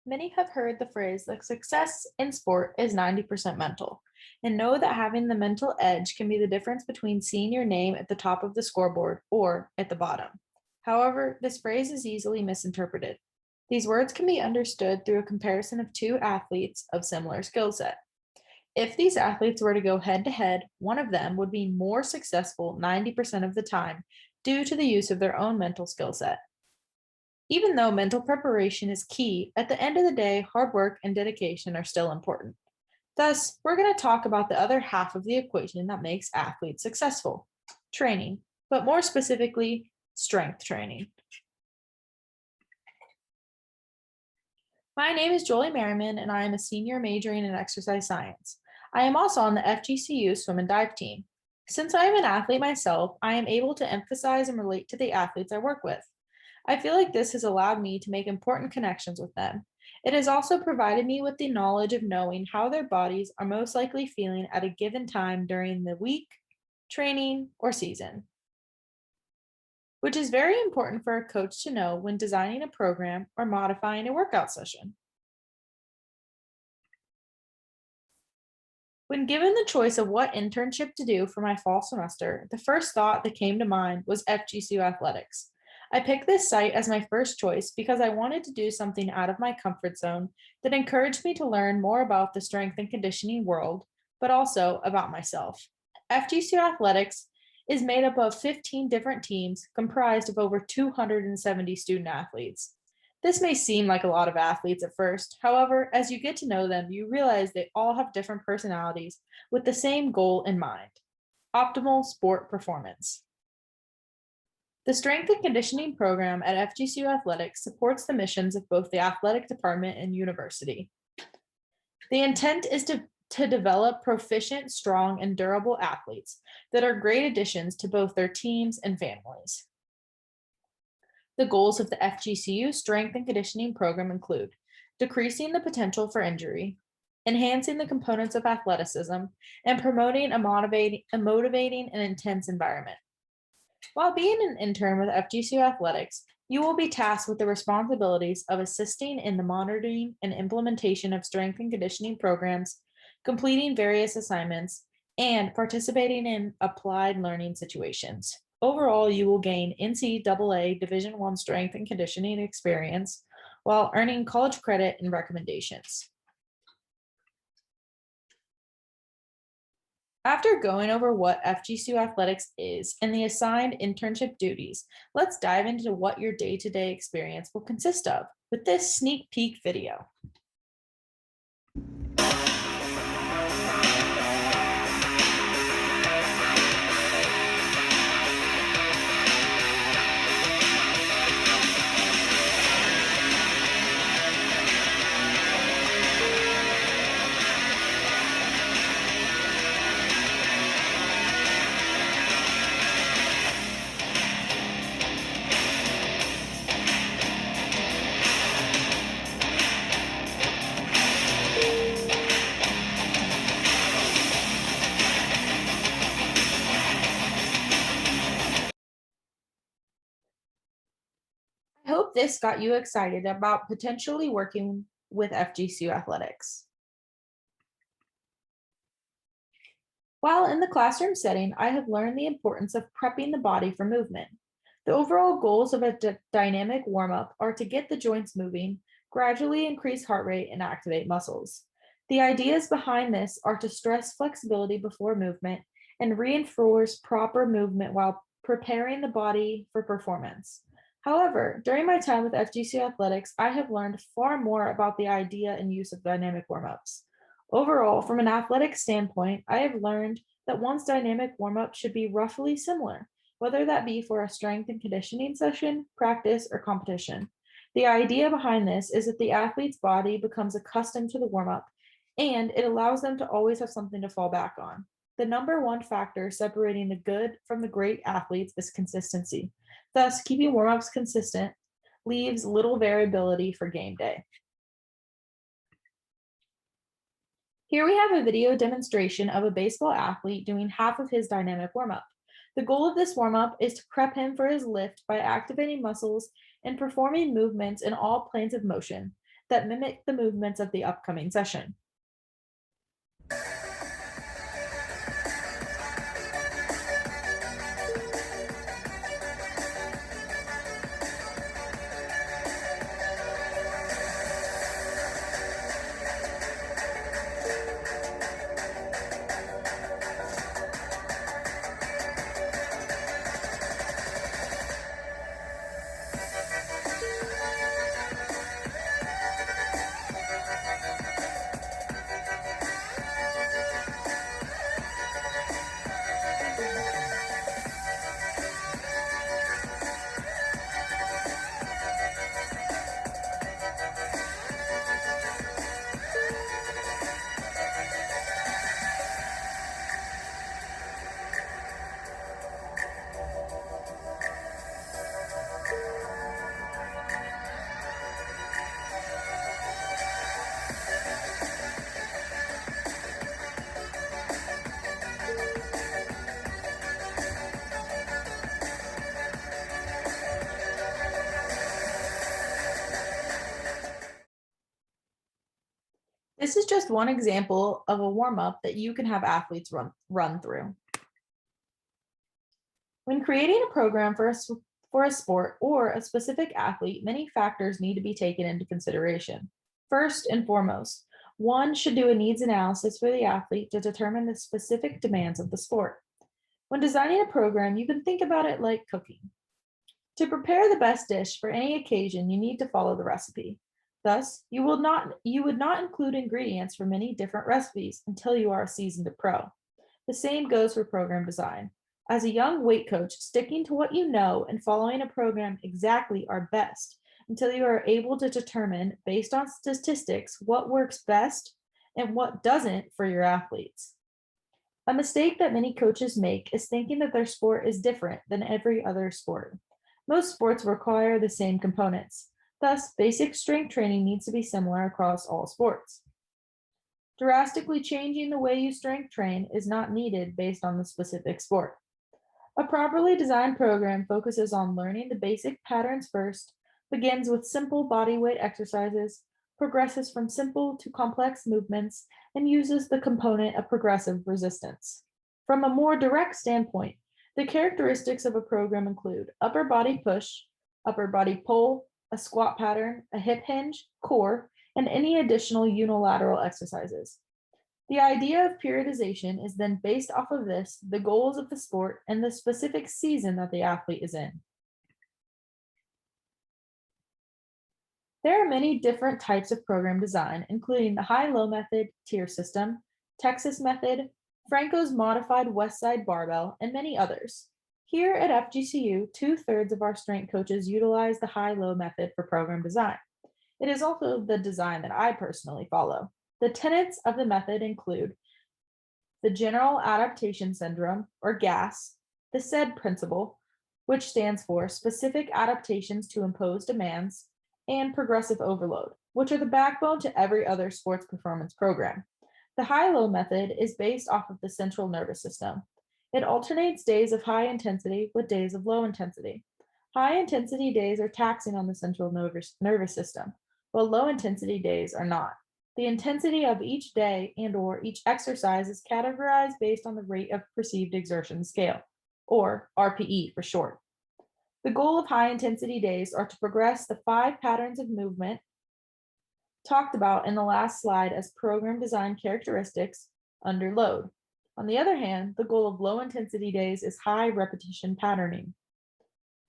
Many have heard the phrase that success in sport is 90% mental, and know that having the mental edge can be the difference between seeing your name at the top of the scoreboard or at the bottom. However, this phrase is easily misinterpreted. These words can be understood through a comparison of two athletes of similar skill set. If these athletes were to go head to head, one of them would be more successful 90% of the time due to the use of their own mental skill set. Even though mental preparation is key, at the end of the day, hard work and dedication are still important. Thus, we're going to talk about the other half of the equation that makes athletes successful training, but more specifically, strength training. My name is Jolie Merriman, and I am a senior majoring in exercise science. I am also on the FGCU swim and dive team. Since I am an athlete myself, I am able to emphasize and relate to the athletes I work with. I feel like this has allowed me to make important connections with them. It has also provided me with the knowledge of knowing how their bodies are most likely feeling at a given time during the week, training, or season, which is very important for a coach to know when designing a program or modifying a workout session. When given the choice of what internship to do for my fall semester, the first thought that came to mind was FGCU Athletics. I picked this site as my first choice because I wanted to do something out of my comfort zone that encouraged me to learn more about the strength and conditioning world, but also about myself. FGCU Athletics is made up of 15 different teams comprised of over 270 student athletes. This may seem like a lot of athletes at first. However, as you get to know them, you realize they all have different personalities with the same goal in mind: optimal sport performance. The strength and conditioning program at FGCU Athletics supports the missions of both the athletic department and university. The intent is to develop proficient, strong, and durable athletes that are great additions to both their teams and families. The goals of the FGCU strength and conditioning program include decreasing the potential for injury, enhancing the components of athleticism, and promoting a motivating and intense environment. While being an intern with FGCU Athletics, you will be tasked with the responsibilities of assisting in the monitoring and implementation of strength and conditioning programs, completing various assignments, and participating in applied learning situations. Overall, you will gain NCAA Division I strength and conditioning experience while earning college credit and recommendations. After going over what FGCU Athletics is and the assigned internship duties, let's dive into what your day-to-day experience will consist of with this sneak peek video. I hope this got you excited about potentially working with FGCU Athletics. While in the classroom setting, I have learned the importance of prepping the body for movement. The overall goals of a dynamic warm up are to get the joints moving, gradually increase heart rate, and activate muscles. The ideas behind this are to stress flexibility before movement and reinforce proper movement while preparing the body for performance. However, during my time with FGCU Athletics, I have learned far more about the idea and use of dynamic warm ups. Overall, from an athletic standpoint, I have learned that one's dynamic warm up should be roughly similar, whether that be for a strength and conditioning session, practice, or competition. The idea behind this is that the athlete's body becomes accustomed to the warm up and it allows them to always have something to fall back on. The number one factor separating the good from the great athletes is consistency. Thus, keeping warm ups consistent leaves little variability for game day. Here we have a video demonstration of a baseball athlete doing half of his dynamic warm-up. The goal of this warm-up is to prep him for his lift by activating muscles and performing movements in all planes of motion. that mimic the movements of the upcoming session. This is just one example of a warm-up that you can have athletes run through. When creating a program for a sport or a specific athlete, many factors need to be taken into consideration. First and foremost, one should do a needs analysis for the athlete to determine the specific demands of the sport. When designing a program, you can think about it like cooking. To prepare the best dish for any occasion, you need to follow the recipe. Thus, you would not include ingredients from many different recipes until you are a seasoned pro. The same goes for program design. As a young weight coach, sticking to what you know and following a program exactly are best until you are able to determine, based on statistics, what works best and what doesn't for your athletes. A mistake that many coaches make is thinking that their sport is different than every other sport. Most sports require the same components. Thus, basic strength training needs to be similar across all sports. Drastically changing the way you strength train is not needed based on the specific sport. A properly designed program focuses on learning the basic patterns first, begins with simple body weight exercises, progresses from simple to complex movements, and uses the component of progressive resistance. From a more direct standpoint, the characteristics of a program include upper body push, upper body pull, a squat pattern, a hip hinge, core, and any additional unilateral exercises. The idea of periodization is then based off of this, the goals of the sport, and the specific season that the athlete is in. There are many different types of program design, including the high-low method, tier system, Texas method, Franco's modified West Side barbell, and many others. Here at FGCU, 2/3 of our strength coaches utilize the high-low method for program design. It is also the design that I personally follow. The tenets of the method include the general adaptation syndrome, or GAS, the SAID principle, which stands for specific adaptations to imposed demands, and progressive overload, which are the backbone to every other sports performance program. The high-low method is based off of the central nervous system. It alternates days of high intensity with days of low intensity. High intensity days are taxing on the central nervous system, while low intensity days are not. The intensity of each day and/or each exercise is categorized based on the rate of perceived exertion scale, or RPE for short. The goal of high intensity days are to progress the 5 patterns of movement talked about in the last slide as program design characteristics under load. On the other hand, the goal of low intensity days is high repetition patterning.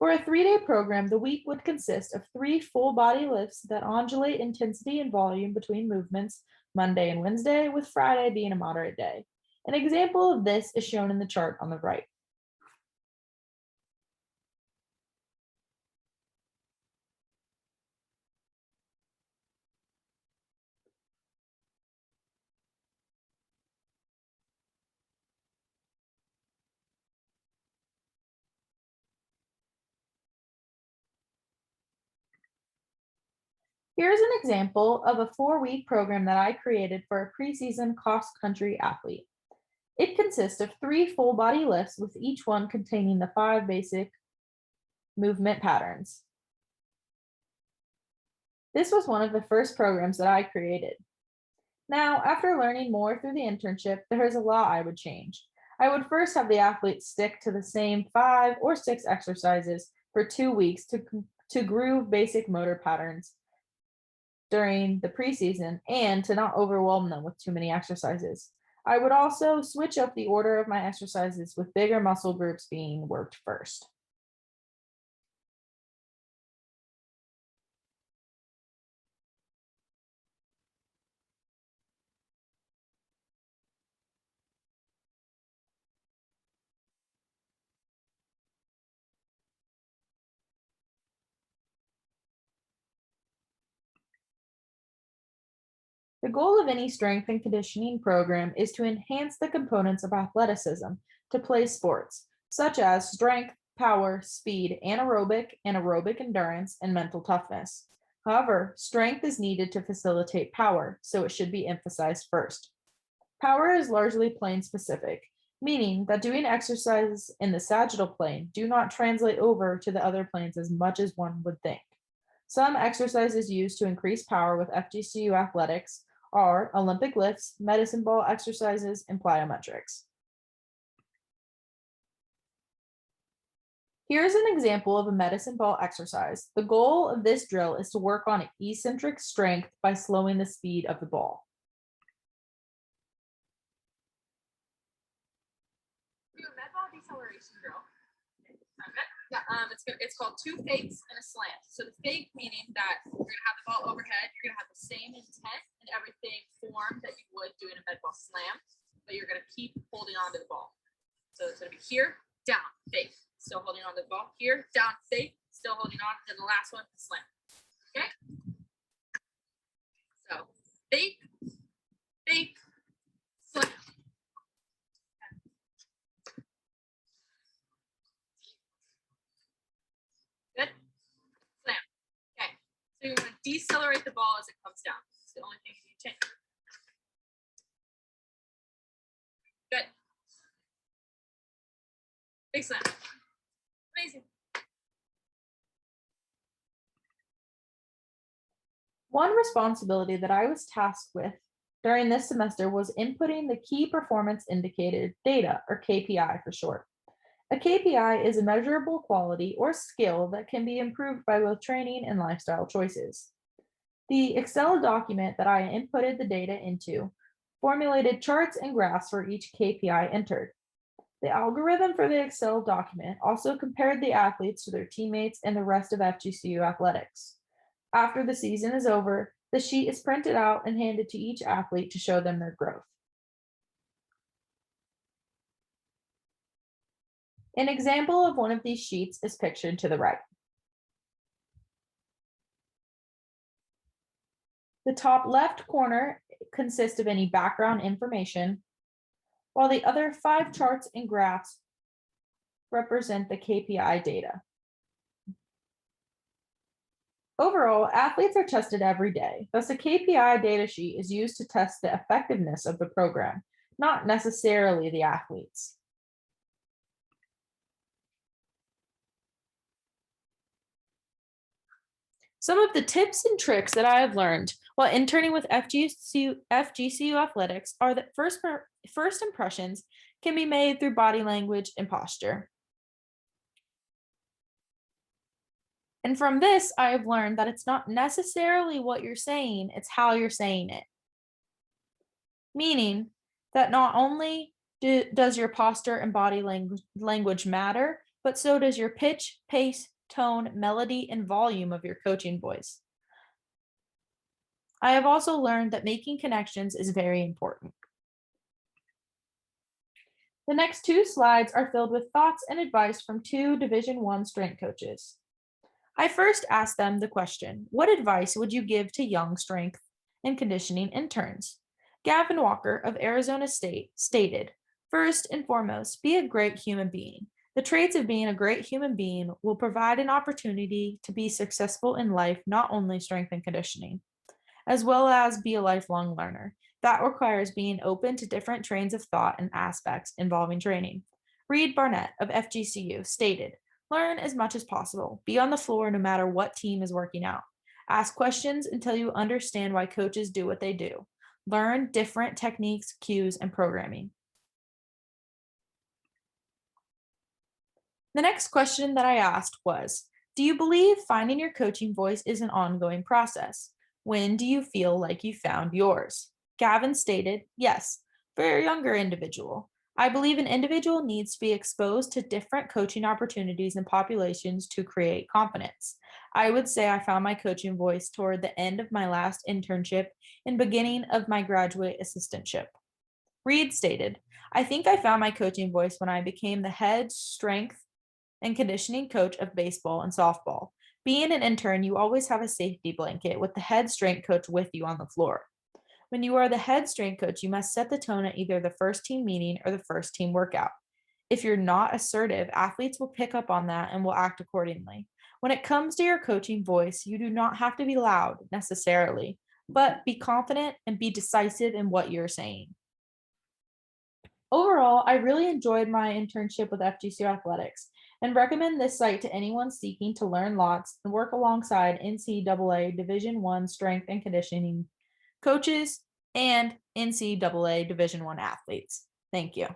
For a 3-day program, the week would consist of 3 full body lifts that undulate intensity and volume between movements, Monday and Wednesday, with Friday being a moderate day. An example of this is shown in the chart on the right. Here's an example of a 4-week program that I created for a preseason cross-country athlete. It consists of 3 full body lifts, with each one containing the 5 basic movement patterns. This was one of the first programs that I created. Now, after learning more through the internship, there is a lot I would change. I would first have the athletes stick to the same 5 or 6 exercises for 2 weeks to groove basic motor patterns during the preseason and to not overwhelm them with too many exercises. I would also switch up the order of my exercises with bigger muscle groups being worked first. The goal of any strength and conditioning program is to enhance the components of athleticism to play sports, such as strength, power, speed, anaerobic endurance, and mental toughness. However, strength is needed to facilitate power, so it should be emphasized first. Power is largely plane specific, meaning that doing exercises in the sagittal plane do not translate over to the other planes as much as one would think. Some exercises used to increase power with FGCU athletics are Olympic lifts, medicine ball exercises, and plyometrics. Here's an example of a medicine ball exercise. The goal of this drill is to work on eccentric strength by slowing the speed of the ball. Do a med ball deceleration drill. Okay. Yeah, it's called 2 fakes and a slant. So the fake meaning that you're gonna have the ball overhead, you're gonna have the same intent and everything form that you would doing a med ball slam, but you're gonna keep holding on to the ball. So it's gonna be here, down, fake, still holding on to the ball, here, down, fake, still holding on, and the last one, slam. Okay. So fake, fake, slam. Good. Slam. Okay. So you want to decelerate the ball as it comes down. It's the only thing you need to change. Good. Big slam. Amazing. One responsibility that I was tasked with during this semester was inputting the key performance indicator data, or KPI for short. A KPI is a measurable quality or skill that can be improved by both training and lifestyle choices. The Excel document that I inputted the data into formulated charts and graphs for each KPI entered. The algorithm for the Excel document also compared the athletes to their teammates and the rest of FGCU athletics. After the season is over, the sheet is printed out and handed to each athlete to show them their growth. An example of one of these sheets is pictured to the right. The top left corner consists of any background information, while the other 5 charts and graphs represent the KPI data. Overall, athletes are tested every day, thus a KPI data sheet is used to test the effectiveness of the program, not necessarily the athletes. Some of the tips and tricks that I have learned while interning with FGCU athletics are that first impressions can be made through body language and posture. And from this, I have learned that it's not necessarily what you're saying, it's how you're saying it. Meaning that not only does your posture and body language matter, but so does your pitch, pace, tone, melody, and volume of your coaching voice. I have also learned that making connections is very important. The next 2 slides are filled with thoughts and advice from 2 Division I strength coaches. I first asked them the question, what advice would you give to young strength and conditioning interns? Gavin Walker of Arizona State stated, first and foremost, be a great human being. The traits of being a great human being will provide an opportunity to be successful in life, not only strength and conditioning, as well as be a lifelong learner. That requires being open to different trains of thought and aspects involving training. Reed Barnett of FGCU stated, learn as much as possible. Be on the floor no matter what team is working out. Ask questions until you understand why coaches do what they do. Learn different techniques, cues, and programming. The next question that I asked was, do you believe finding your coaching voice is an ongoing process? When do you feel like you found yours? Gavin stated, yes, for a younger individual. I believe an individual needs to be exposed to different coaching opportunities and populations to create confidence. I would say I found my coaching voice toward the end of my last internship and beginning of my graduate assistantship. Reed stated, I think I found my coaching voice when I became the head strength and conditioning coach of baseball and softball. Being an intern, you always have a safety blanket with the head strength coach with you on the floor. When you are the head strength coach, you must set the tone at either the first team meeting or the first team workout. If you're not assertive, athletes will pick up on that and will act accordingly. When it comes to your coaching voice, you do not have to be loud necessarily, but be confident and be decisive in what you're saying. Overall, I really enjoyed my internship with FGCU Athletics and recommend this site to anyone seeking to learn lots and work alongside NCAA Division I strength and conditioning coaches and NCAA Division I athletes. Thank you.